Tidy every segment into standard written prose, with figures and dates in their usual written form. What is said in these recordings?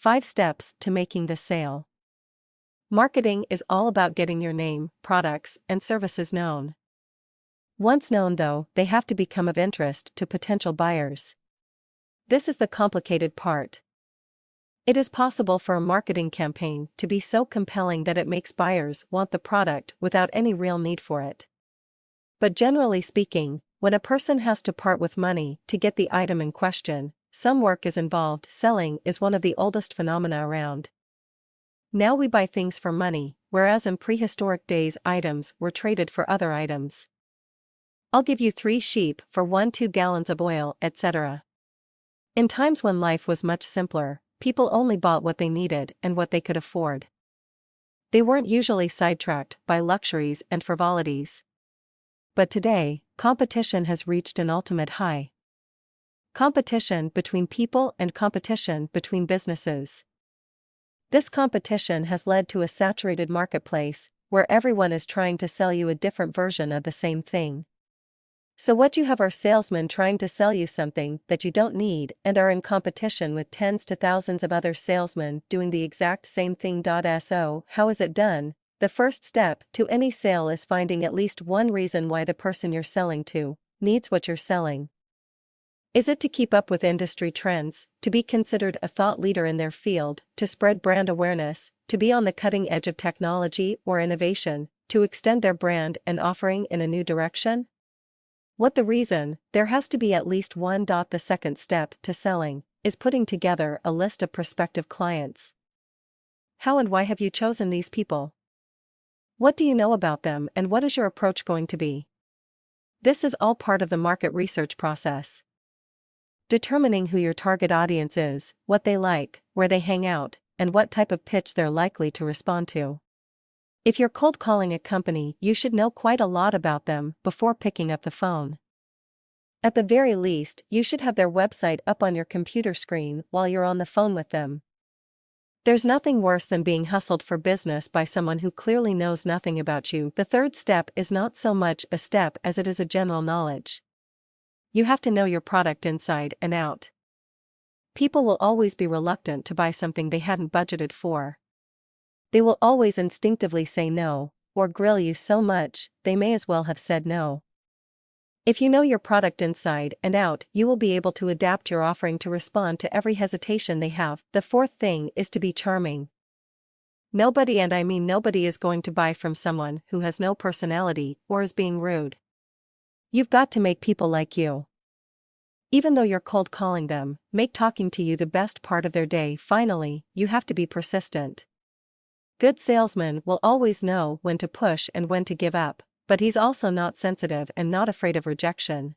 5 steps to making the sale. Marketing is all about getting your name, products, and services known. Once known, though, they have to become of interest to potential buyers. This is the complicated part. It is possible for a marketing campaign to be so compelling that it makes buyers want the product without any real need for it. But generally speaking, when a person has to part with money to get the item in question, some work is involved. Selling is one of the oldest phenomena around. Now we buy things for money, whereas in prehistoric days items were traded for other items. I'll give you 3 sheep for 2 gallons of oil, etc. In times when life was much simpler, people only bought what they needed and what they could afford. They weren't usually sidetracked by luxuries and frivolities. But today, competition has reached an ultimate high. Competition between people and competition between businesses. This competition has led to a saturated marketplace, where everyone is trying to sell you a different version of the same thing. So what you have are salesmen trying to sell you something that you don't need and are in competition with tens to thousands of other salesmen doing the exact same thing. So, how is it done? The first step to any sale is finding at least one reason why the person you're selling to needs what you're selling. Is it to keep up with industry trends, to be considered a thought leader in their field, to spread brand awareness, to be on the cutting edge of technology or innovation, to extend their brand and offering in a new direction? What the reason, there has to be at least one. The second step to selling is putting together a list of prospective clients. How and why have you chosen these people? What do you know about them and what is your approach going to be? This is all part of the market research process. Determining who your target audience is, what they like, where they hang out, and what type of pitch they're likely to respond to. If you're cold calling a company, you should know quite a lot about them before picking up the phone. At the very least, you should have their website up on your computer screen while you're on the phone with them. There's nothing worse than being hustled for business by someone who clearly knows nothing about you. The third step is not so much a step as it is a general knowledge. You have to know your product inside and out. People will always be reluctant to buy something they hadn't budgeted for. They will always instinctively say no, or grill you so much, they may as well have said no. If you know your product inside and out, you will be able to adapt your offering to respond to every hesitation they have. The fourth thing is to be charming. Nobody, and I mean nobody, is going to buy from someone who has no personality or is being rude. You've got to make people like you. Even though you're cold calling them, make talking to you the best part of their day. Finally, you have to be persistent. Good salesman will always know when to push and when to give up, but he's also not sensitive and not afraid of rejection.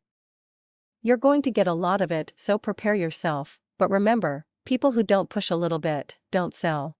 You're going to get a lot of it, so prepare yourself, but remember, people who don't push a little bit don't sell.